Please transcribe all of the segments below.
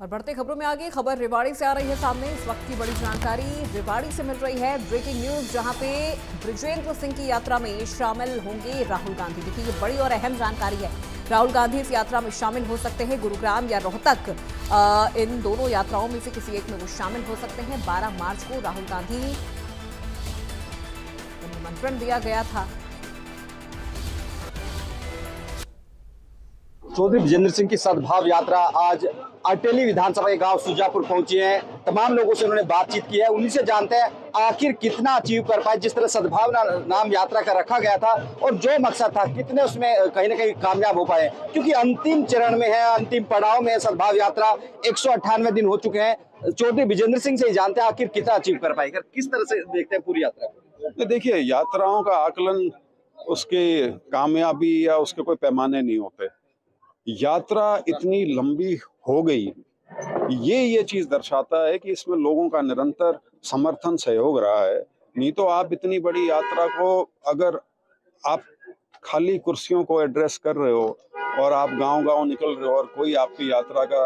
और बढ़ते खबरों में आगे खबर रेवाड़ी से आ रही है सामने। इस वक्त की बड़ी जानकारी रेवाड़ी से मिल रही है, ब्रेकिंग न्यूज, जहां पे बृजेंद्र सिंह की यात्रा में शामिल होंगे राहुल गांधी। देखिए, ये बड़ी और अहम जानकारी है। राहुल गांधी इस यात्रा में शामिल हो सकते हैं, गुरुग्राम या रोहतक, इन दोनों यात्राओं में से किसी एक में वो शामिल हो सकते हैं। 12 मार्च को राहुल गांधी को निमंत्रण दिया गया था। चौधरी बृजेंद्र सिंह की सद्भाव यात्रा आज अटेली विधानसभा के गांव सुजापुर पहुंची है। तमाम लोगों से उन्होंने बातचीत की है, उन्हीं से जानते हैं आखिर कितना अचीव कर पाए। जिस तरह सद्भाव नाम यात्रा का रखा गया था और जो मकसद था, कितने उसमें कहीं ना कहीं कामयाब हो पाए, क्योंकि अंतिम चरण में है, अंतिम पड़ाव में सद्भाव यात्रा। 198 दिन हो चुके हैं। चौधरी बृजेंद्र सिंह से ही जानते हैं आखिर कितना अचीव कर पाए, किस तरह से देखते हैं पूरी यात्रा को। देखिए, यात्राओं का आकलन उसके कामयाबी या उसके कोई पैमाने नहीं होते। यात्रा इतनी लंबी हो गई, ये चीज दर्शाता है कि इसमें लोगों का निरंतर समर्थन सहयोग रहा है। नहीं तो आप इतनी बड़ी यात्रा को अगर आप खाली कुर्सियों को एड्रेस कर रहे हो और आप गांव-गांव निकल रहे हो और कोई आपकी यात्रा का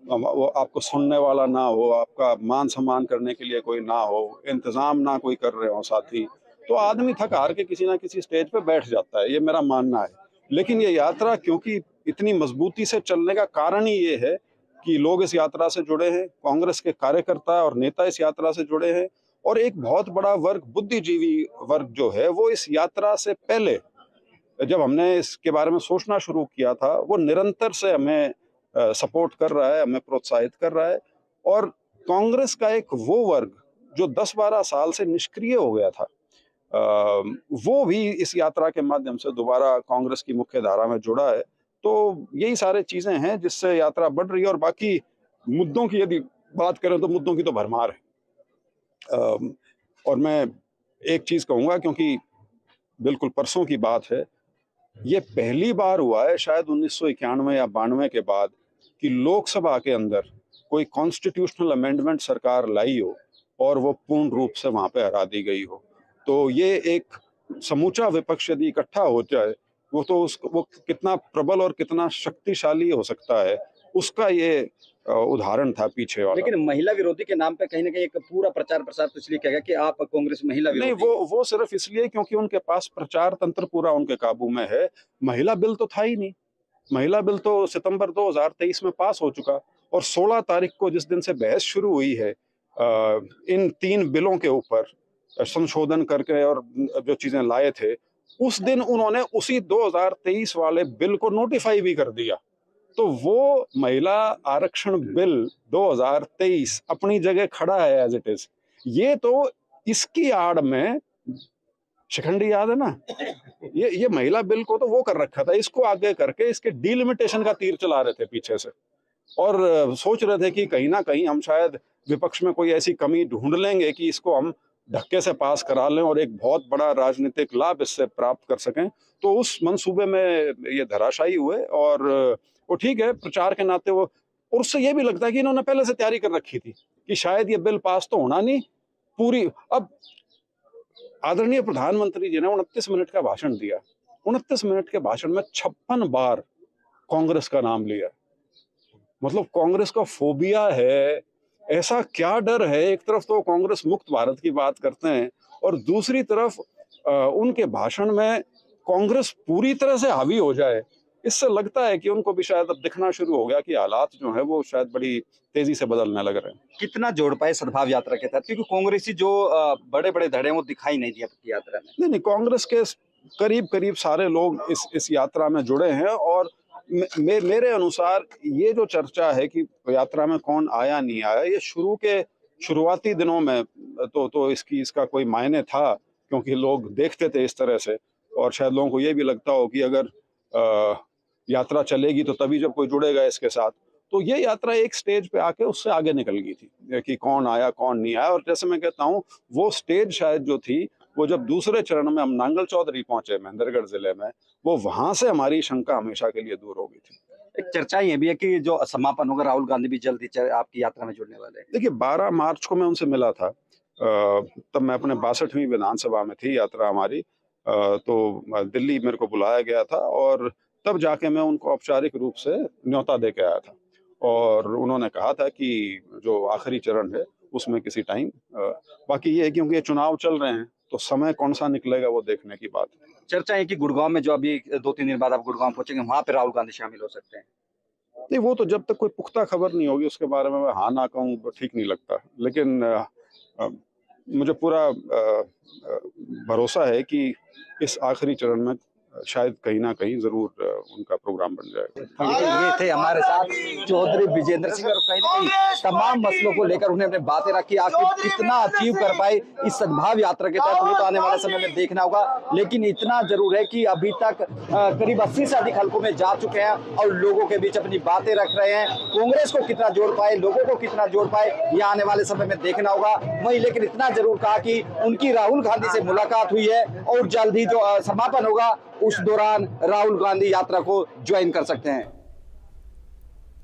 वो आपको सुनने वाला ना हो, आपका मान सम्मान करने के लिए कोई ना हो, इंतजाम ना कोई कर रहे हो साथी, तो आदमी थक हार के किसी ना किसी स्टेज पे बैठ जाता है। ये मेरा मानना है। लेकिन ये यात्रा क्योंकि इतनी मजबूती से चलने का कारण ही ये है कि लोग इस यात्रा से जुड़े हैं, कांग्रेस के कार्यकर्ता और नेता इस यात्रा से जुड़े हैं, और एक बहुत बड़ा वर्ग, बुद्धिजीवी वर्ग जो है, वो इस यात्रा से पहले जब हमने इसके बारे में सोचना शुरू किया था, वो निरंतर से हमें सपोर्ट कर रहा है, हमें प्रोत्साहित कर रहा है। और कांग्रेस का एक वो वर्ग जो 10-12 साल से निष्क्रिय हो गया था, वो भी इस यात्रा के माध्यम से दोबारा कांग्रेस की मुख्य धारा में जुड़ा है। तो यही सारे चीजें हैं जिससे यात्रा बढ़ रही है। और बाकी मुद्दों की यदि बात करें तो मुद्दों की तो भरमार है। और मैं एक चीज कहूंगा, क्योंकि बिल्कुल परसों की बात है, ये पहली बार हुआ है शायद 1991 या 92 के बाद कि लोकसभा के अंदर कोई कॉन्स्टिट्यूशनल अमेंडमेंट सरकार लाई हो और वो पूर्ण रूप से वहां पे हरा दी गई हो। तो ये एक समूचा विपक्ष यदि इकट्ठा हो जाए, वो कितना प्रबल और कितना शक्तिशाली हो सकता है, उसका ये उदाहरण था पीछे वाला। लेकिन महिला विरोधी के नाम पे कहीं ना कहीं एक पूरा प्रचार प्रसार तो इसलिए किया गया कि आप कांग्रेस महिला विरोधी। नहीं, वो सिर्फ इसलिए क्योंकि उनके पास प्रचार तंत्र पूरा उनके काबू में है। महिला बिल तो था ही नहीं। महिला बिल तो सितंबर 2023 में पास हो चुका, और 16 तारीख को जिस दिन से बहस शुरू हुई है इन 3 बिलों के ऊपर संशोधन करके और जो चीजें लाए थे, उस दिन उन्होंने उसी 2023 वाले बिल को नोटिफाई भी कर दिया। तो वो महिला आरक्षण बिल 2023 अपनी जगह खड़ा है एज इट इज। ये तो इसकी आड़ में शिखंडी, याद है ना, ये महिला बिल को तो वो कर रखा था, इसको आगे करके इसके डिलिमिटेशन का तीर चला रहे थे पीछे से, और सोच रहे थे कि कहीं ना कहीं हम शायद विपक्ष में कोई ऐसी कमी ढूंढ लेंगे कि इसको हम धक्के से पास करा लें और एक बहुत बड़ा राजनीतिक लाभ इससे प्राप्त कर सकें। तो उस मंसूबे में ये धराशायी हुए। और वो ठीक है, प्रचार के नाते वो, और उससे ये भी लगता है कि इन्होंने पहले से तैयारी कर रखी थी कि शायद ये बिल पास तो होना नहीं। पूरी अब आदरणीय प्रधानमंत्री जी ने 29 मिनट का भाषण दिया। 29 मिनट के भाषण में 56 बार कांग्रेस का नाम लिया। मतलब कांग्रेस का फोबिया है, ऐसा क्या डर है? एक तरफ तो कांग्रेस मुक्त भारत की बात करते हैं और दूसरी तरफ उनके भाषण में कांग्रेस पूरी तरह से हावी हो जाए। इससे लगता है कि उनको भी शायद अब दिखना शुरू हो गया कि हालात जो है वो शायद बड़ी तेजी से बदलने लग रहे हैं। कितना जोड़ पाए सद्भाव यात्रा के तहत, क्योंकि कांग्रेसी जो बड़े बड़े धड़े वो दिखाई नहीं दिया यात्रा में। नहीं, कांग्रेस के करीब करीब सारे लोग इस यात्रा में जुड़े हैं। और मेरे अनुसार ये जो चर्चा है कि यात्रा में कौन आया नहीं आया, ये शुरुआती दिनों में तो इसका कोई मायने था, क्योंकि लोग देखते थे इस तरह से, और शायद लोगों को ये भी लगता हो कि अगर यात्रा चलेगी तो तभी जब कोई जुड़ेगा इसके साथ। तो ये यात्रा एक स्टेज पे आके उससे आगे निकल गई थी कि कौन आया कौन नहीं आया। और जैसे मैं कहता हूँ, वो स्टेज शायद जो थी, वो जब दूसरे चरण में हम नांगल चौधरी पहुंचे महेंद्रगढ़ जिले में, वो वहां से हमारी शंका हमेशा के लिए दूर हो गई थी। एक चर्चा ये भी है कि जो समापन होगा, राहुल गांधी भी जल्दी आपकी यात्रा में जुड़ने वाले हैं। देखिए, 12 मार्च को मैं उनसे मिला था। तब मैं अपने 62वीं विधानसभा में थी यात्रा हमारी। तो दिल्ली मेरे को बुलाया गया था और तब जाके मैं उनको औपचारिक रूप से न्योता दे के आया था। और उन्होंने कहा था कि जो आखिरी चरण है उसमें किसी टाइम, बाकी ये है क्योंकि ये चुनाव चल रहे हैं तो समय कौन सा निकलेगा वो देखने की बात है। चर्चा है कि गुड़गांव में जो अभी 2-3 दिन बाद आप गुड़गांव पहुंचेंगे, वहां पे राहुल गांधी शामिल हो सकते हैं। नहीं, वो तो जब तक कोई पुख्ता खबर नहीं होगी उसके बारे में मैं हाँ ना कहूँ तो ठीक नहीं लगता, लेकिन मुझे पूरा भरोसा है कि इस आखिरी चरण में शायद कहीं ना कहीं जरूर उनका प्रोग्राम बन जाएगा। ये थे हमारे साथ चौधरी विजेंद्र सिंह, और कहीं ना कहीं तमाम मसलों को लेकर उन्हें अपने बातें रखी, आखिर कितना अचीव कर पाए इस सद्भाव यात्रा के तहत वो तो आने वाले समय में देखना होगा। लेकिन इतना जरूर है कि अभी तक करीब 80 से अधिक हलकों में जा चुके हैं और लोगों के बीच अपनी बातें रख रहे हैं। कांग्रेस को कितना जोड़ पाए, लोगों को कितना जोड़ पाए, ये आने वाले समय में देखना होगा। वही लेकिन इतना जरूर कहा कि उनकी राहुल गांधी से मुलाकात हुई है और जल्द ही जो समापन होगा उस दौरान राहुल गांधी यात्रा को ज्वाइन कर सकते हैं।